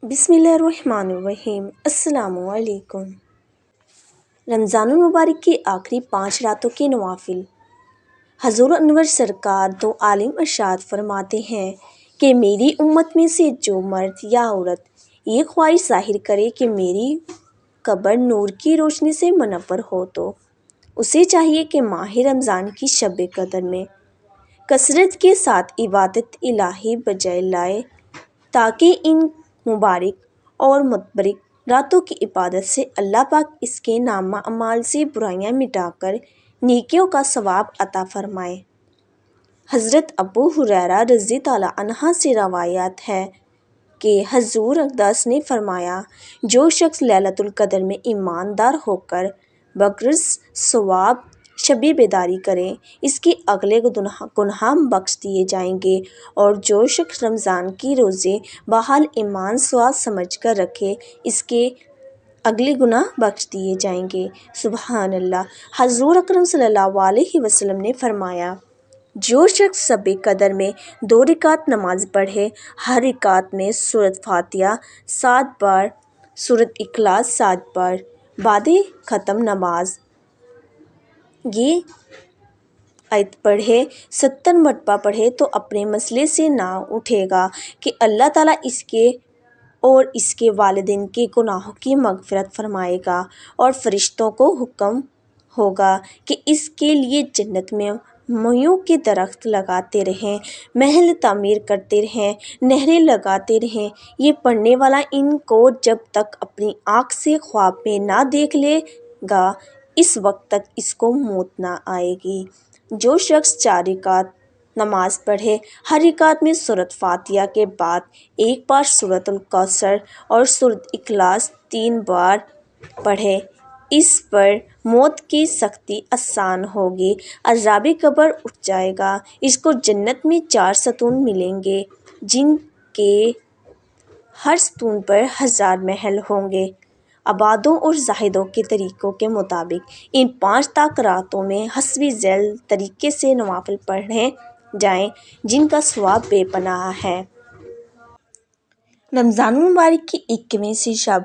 بسم اللہ الرحمن الرحیم۔ السلام علیکم۔ رمضان المبارک کی آخری 5 راتوں کے نوافل۔ حضور انور سرکار دو عالم ارشاد فرماتے ہیں کہ میری امت میں سے جو مرد یا عورت یہ خواہش ظاہر کرے کہ میری قبر نور کی روشنی سے منور ہو تو اسے چاہیے کہ ماہ رمضان کی شب قدر میں کثرت کے ساتھ عبادت الہی بجائے لائے تاکہ ان مبارک اور متبرک راتوں کی عبادت سے اللہ پاک اس کے نامہ اعمال سے برائیاں مٹا کر نیکیوں کا ثواب عطا فرمائے۔ حضرت ابو ہریرہ رضی اللہ عنہ سے روایت ہے کہ حضور اقدس نے فرمایا، جو شخص لیلۃ القدر میں ایماندار ہو کر بغرض ثواب شب بیداری کرے اس کے اگلے گناہ بخش دیے جائیں گے، اور جو شخص رمضان کی روزے بحال ایمان سوز سمجھ کر رکھے اس کے اگلے گناہ بخش دیے جائیں گے۔ سبحان اللہ۔ حضور اکرم صلی اللہ علیہ وسلم نے فرمایا، جو شخص شب قدر میں 2 رکعت نماز پڑھے، ہر رکعت میں سورۃ فاتحہ 7 بار، سورۃ اخلاص 7 بار بعد ختم نماز یہ آیت پڑھے، 70 مرتبہ پڑھے تو اپنے مسئلے سے نہ اٹھے گا کہ اللہ تعالیٰ اس کے اور اس کے والدین کے گناہوں کی مغفرت فرمائے گا، اور فرشتوں کو حکم ہوگا کہ اس کے لیے جنت میں مویوں کے درخت لگاتے رہیں، محل تعمیر کرتے رہیں، نہریں لگاتے رہیں۔ یہ پڑھنے والا ان کو جب تک اپنی آنکھ سے خواب میں نہ دیکھ لے گا اس وقت تک اس کو موت نہ آئے گی۔ جو شخص 4 رکعت نماز پڑھے، ہر رکعت میں سورۃ فاتحہ کے بعد 1 بار سورۃ الکوثر اور سورۃ اخلاص 3 بار پڑھے، اس پر موت کی سختی آسان ہوگی، عذاب قبر اٹھ جائے گا، اس کو جنت میں 4 ستون ملیں گے جن کے ہر ستون پر 1000 محل ہوں گے۔ عبادوں اور زاہدوں کے طریقوں کے مطابق ان 5 راتوں میں حسب ذیل طریقے سے نوافل پڑھے جائیں جن کا ثواب بے پناہ ہے۔ رمضان المبارک کی 21ویں شب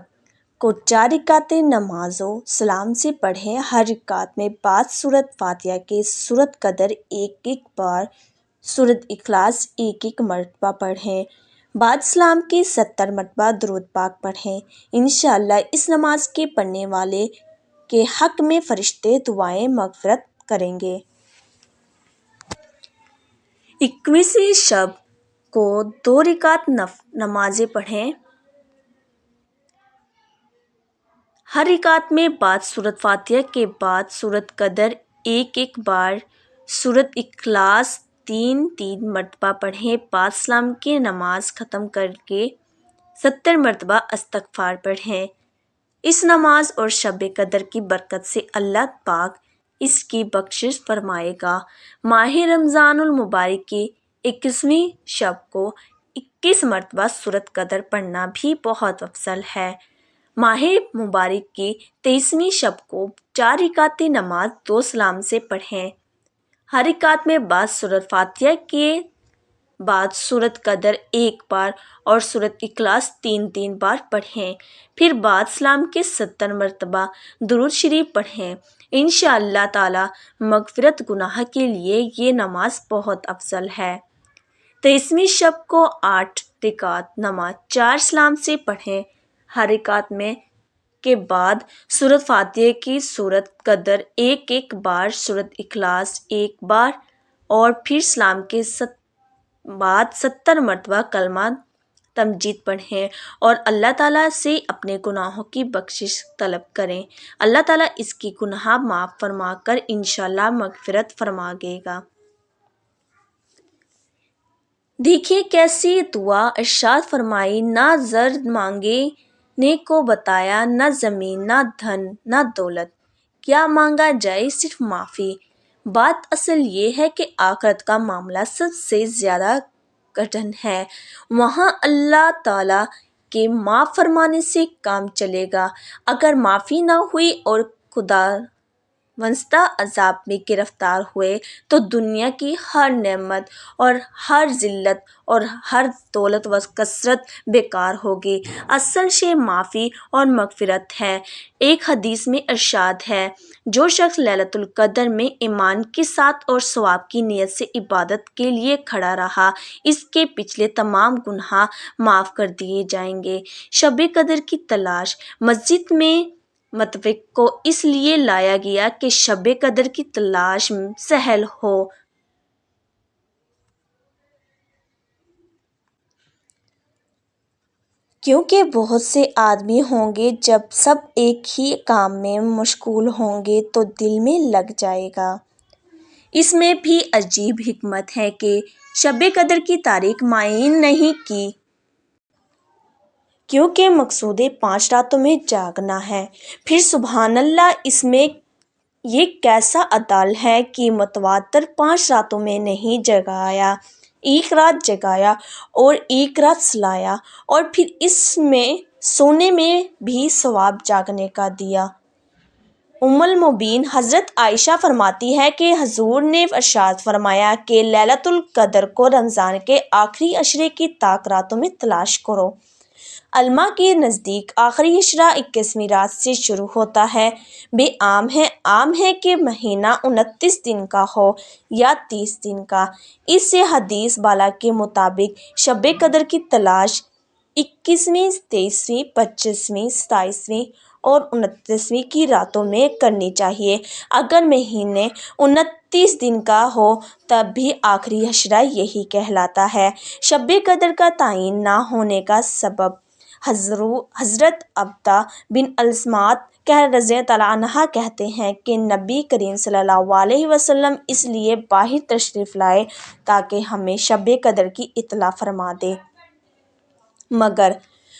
کو 4 رکعتیں نماز و سلام سے پڑھیں، ہر رکعت میں بعد سورۃ فاتحہ کے سورۃ قدر 1 بار، سورۃ اخلاص 1 مرتبہ پڑھیں، بعد سلام کے 70 مرتبہ درود پاک پڑھیں۔ انشاءاللہ اس نماز کے پڑھنے والے کے حق میں فرشتے دعائیں مغفرت کریں گے۔ 21ویں شب کو 2 رکعت نمازیں پڑھیں، ہر رکعت میں بعد سورۃ فاتحہ کے بعد سورۃ قدر 1 بار، سورۃ اخلاص 3 مرتبہ پڑھیں، بعد سلام کے نماز ختم کر کے 70 مرتبہ استغفار پڑھیں۔ اس نماز اور شب قدر کی برکت سے اللہ پاک اس کی بخشش فرمائے گا۔ ماہ رمضان المبارک کی 21ویں شب کو 21 مرتبہ سورۃ قدر پڑھنا بھی بہت افضل ہے۔ ماہ مبارک کی 23ویں شب کو 4 رکعتیں نماز 2 سلام سے پڑھیں، ہر رکعت میں بعد سورۃ فاتحہ کے بعد سورۃ قدر 1 بار اور سورۃ اخلاص 3 بار پڑھیں، پھر بعد سلام کے 70 مرتبہ درود شریف پڑھیں۔ انشاءاللہ تعالی مغفرت گناہ کے لیے یہ نماز بہت افضل ہے۔ 23ویں شب کو 8 رکعت نماز 4 سلام سے پڑھیں، ہر رکعت میں کے بعد سورۃ فاتحہ کی سورۃ قدر 1 بار، سورۃ اخلاص 1 بار اور پھر سلام کے بعد 70 مرتبہ کلمہ تمجید پڑھیں اور اللہ تعالیٰ سے اپنے گناہوں کی بخشش طلب کریں۔ اللہ تعالیٰ اس کی گناہ معاف فرما کر انشاءاللہ مغفرت فرمائے گا۔ دیکھیے کیسی دعا ارشاد فرمائی، نہ زر مانگنے کو بتایا، نہ زمین، نہ دھن، نہ دولت، کیا مانگا جائے صرف معافی۔ بات اصل یہ ہے کہ آخرت کا معاملہ سب سے زیادہ کٹھن ہے، وہاں اللہ تعالیٰ کے معاف فرمانے سے کام چلے گا۔ اگر معافی نہ ہوئی اور خدا وسطی عذاب میں گرفتار ہوئے تو دنیا کی ہر نعمت اور ہر ذلت اور ہر دولت و کثرت بیکار ہوگی۔ اصل شے معافی اور مغفرت ہے۔ ایک حدیث میں ارشاد ہے، جو شخص لیلۃ القدر میں ایمان کے ساتھ اور ثواب کی نیت سے عبادت کے لیے کھڑا رہا، اس کے پچھلے تمام گناہ معاف کر دیے جائیں گے۔ شب قدر کی تلاش۔ مسجد میں متوق کو اس لیے لایا گیا کہ شب قدر کی تلاش سہل ہو، کیونکہ بہت سے آدمی ہوں گے، جب سب ایک ہی کام میں مشغول ہوں گے تو دل میں لگ جائے گا۔ اس میں بھی عجیب حکمت ہے کہ شب قدر کی تاریخ معین نہیں کی، کیونکہ مقصود 5 راتوں میں جاگنا ہے۔ پھر سبحان اللہ، اس میں یہ کیسا عدل ہے کہ متواتر 5 راتوں میں نہیں جگایا، ایک رات جگایا اور ایک رات سلایا، اور پھر اس میں سونے میں بھی ثواب جاگنے کا دیا۔ ام المومنین حضرت عائشہ فرماتی ہیں کہ حضور نے ارشاد فرمایا کہ لیلۃ القدر کو رمضان کے آخری عشرے کی طاق راتوں میں تلاش کرو۔ علماء کے نزدیک آخری عشرہ 21ویں رات سے شروع ہوتا ہے۔ عام ہے کہ مہینہ 29 دن کا ہو یا 30 دن کا۔ اس سے حدیث بالا کے مطابق شب قدر کی تلاش 21ویں، 23ویں، 25ویں، 27ویں اور 29ویں کی راتوں میں کرنی چاہیے۔ اگر مہینے 29 دن کا ہو تب بھی آخری عشرہ یہی کہلاتا ہے۔ شب قدر کا تعین نہ ہونے کا سبب حضرت عبدہ بن الصامت رضی اللہ عنہ کہتے ہیں کہ نبی کریم صلی اللہ علیہ وسلم اس لیے باہر تشریف لائے تاکہ ہمیں شب قدر کی اطلاع فرما دیں۔ مگر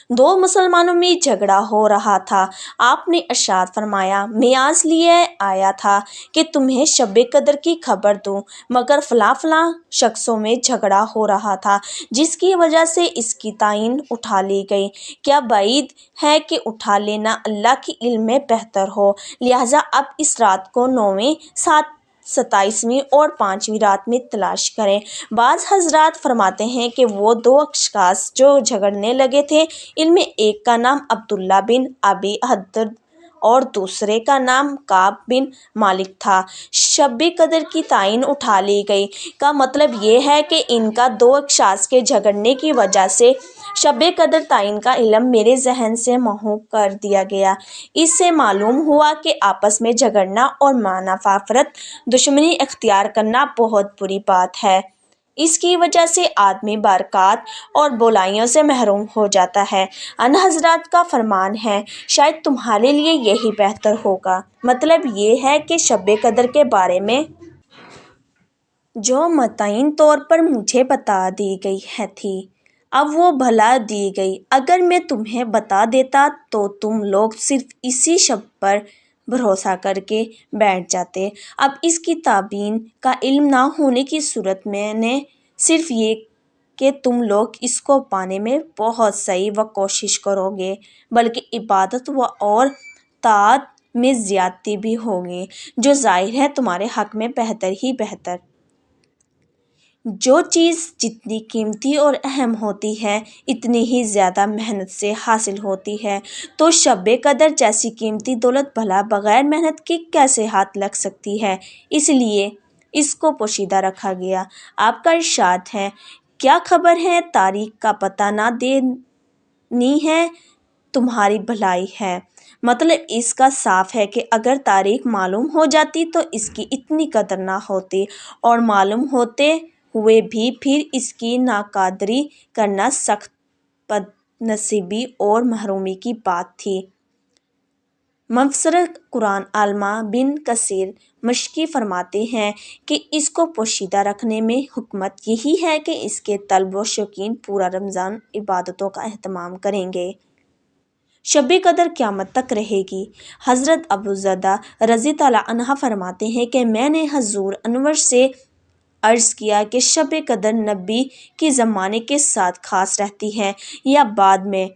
2 مسلمانوں میں جھگڑا ہو رہا تھا۔ آپ نے ارشاد فرمایا، میں اس لیے آیا تھا کہ تمہیں شب قدر کی خبر دوں، مگر فلاں شخصوں میں جھگڑا ہو رہا تھا، جس کی وجہ سے اس کی تعین اٹھا لی گئی۔ کیا بعید ہے کہ اٹھا لینا اللہ کے علم میں بہتر ہو، لہٰذا اب اس رات کو 9ویں، 27ویں اور 5ویں رات میں تلاش کریں۔ بعض حضرات فرماتے ہیں کہ وہ 2 اشخاص جو جھگڑنے لگے تھے، ان میں ایک کا نام عبداللہ بن ابی حدرد اور دوسرے کا نام کعب بن مالک تھا۔ شب قدر کی تعین اٹھا لی گئی کا مطلب یہ ہے کہ ان کا 2 اشخاص کے جھگڑنے کی وجہ سے شب قدر تعین کا علم میرے ذہن سے محو کر دیا گیا۔ اس سے معلوم ہوا کہ آپس میں جھگڑنا اور نفرت دشمنی اختیار کرنا بہت بری بات ہے۔ اس کی وجہ سے آدمی برکات اور بھلائیوں سے محروم ہو جاتا ہے۔ ان حضرات کا فرمان ہے، شاید تمہارے لیے یہی بہتر ہوگا۔ مطلب یہ ہے کہ شب قدر کے بارے میں جو متعین طور پر مجھے بتا دی گئی تھی، اب وہ بھلا دی گئی۔ اگر میں تمہیں بتا دیتا تو تم لوگ صرف اسی شب پر بھروسہ کر کے بیٹھ جاتے۔ اب اس کی تعین کا علم نہ ہونے کی صورت میں نے صرف یہ کہ تم لوگ اس کو پانے میں بہت سعی و کوشش کرو گے، بلکہ عبادت اور طاعت میں زیادتی بھی ہوگی، جو ظاہر ہے تمہارے حق میں بہتر ہی بہتر۔ جو چیز جتنی قیمتی اور اہم ہوتی ہے، اتنی ہی زیادہ محنت سے حاصل ہوتی ہے، تو شب قدر جیسی قیمتی دولت بھلا بغیر محنت کے کیسے ہاتھ لگ سکتی ہے؟ اس لیے اس کو پوشیدہ رکھا گیا۔ آپ کا ارشاد ہے، کیا خبر ہے تاریخ کا پتہ نہ دینی ہے تمہاری بھلائی ہے۔ مطلب اس کا صاف ہے کہ اگر تاریخ معلوم ہو جاتی تو اس کی اتنی قدر نہ ہوتی، اور معلوم ہوتے ہوئے بھی پھر اس کی ناقدری کرنا سخت بد نصیبی اور محرومی کی بات تھی۔ مفسر قرآن علامہ بن کثیر مشکی فرماتے ہیں کہ اس کو پوشیدہ رکھنے میں حکمت یہی ہے کہ اس کے طالب و شوقین پورا رمضان عبادتوں کا اہتمام کریں گے۔ شب قدر قیامت تک رہے گی۔ حضرت ابوذر رضی اللہ عنہ فرماتے ہیں کہ میں نے حضور انور سے عرض کیا کہ شب قدر نبی کے زمانے کے ساتھ خاص رہتی ہے یا بعد میں؟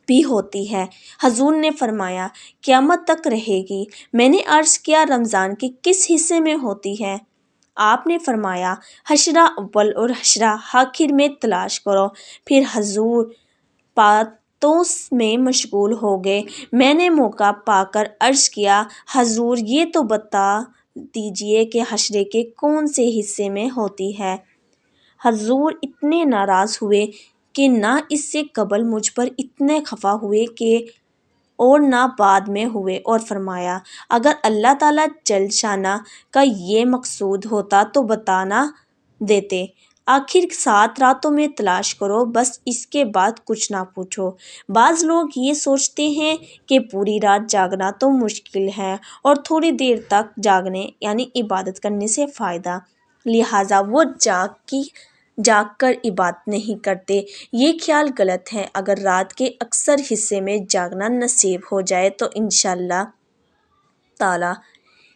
بھی ہوتی ہے۔ حضور نے فرمایا قیامت تک رہے گی۔ میں نے عرض کیا رمضان کے کس حصے میں ہوتی ہے؟ آپ نے فرمایا حشرہ اول اور حشرہ آخر میں تلاش کرو۔ پھر حضور باتوں میں مشغول ہو گئے۔ میں نے موقع پا کر عرض کیا حضور یہ تو بتا دیجئے کہ حشر کے کون سے حصے میں ہوتی ہے؟ حضور اتنے ناراض ہوئے کہ نہ اس سے قبل مجھ پر اتنے خفا ہوئے کہ اور نہ بعد میں ہوئے، اور فرمایا اگر اللہ تعالیٰ جل شانہ کا یہ مقصود ہوتا تو بتا نہ دیتے۔ آخر 7 راتوں میں تلاش کرو، بس اس کے بعد کچھ نہ پوچھو۔ بعض لوگ یہ سوچتے ہیں کہ پوری رات جاگنا تو مشکل ہے اور تھوڑی دیر تک جاگنے یعنی عبادت کرنے سے فائدہ، لہٰذا وہ جاگ کر عبادت نہیں کرتے۔ یہ خیال غلط ہے۔ اگر رات کے اکثر حصے میں جاگنا نصیب ہو جائے تو انشاءاللہ تعالیٰ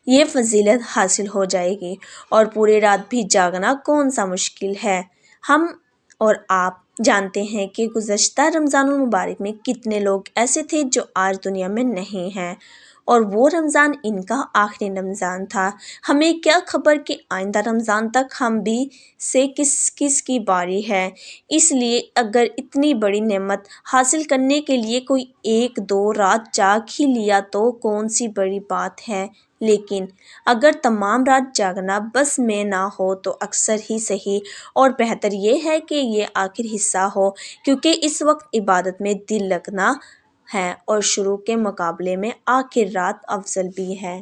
یہ فضیلت حاصل ہو جائے گی، اور پوری رات بھی جاگنا کون سا مشکل ہے۔ ہم اور آپ جانتے ہیں کہ گزشتہ رمضان المبارک میں کتنے لوگ ایسے تھے جو آج دنیا میں نہیں ہیں، اور وہ رمضان ان کا آخری رمضان تھا۔ ہمیں کیا خبر کہ آئندہ رمضان تک ہم بھی سے کس کی باری ہے۔ اس لیے اگر اتنی بڑی نعمت حاصل کرنے کے لیے کوئی 1-2 رات جاگ ہی لیا تو کون سی بڑی بات ہے، لیکن اگر تمام رات جاگنا بس میں نہ ہو تو اکثر ہی صحیح، اور بہتر یہ ہے کہ یہ آخری حصہ ہو، کیونکہ اس وقت عبادت میں دل لگنا ہے اور شروع کے مقابلے میں آخر رات افضل بھی ہے۔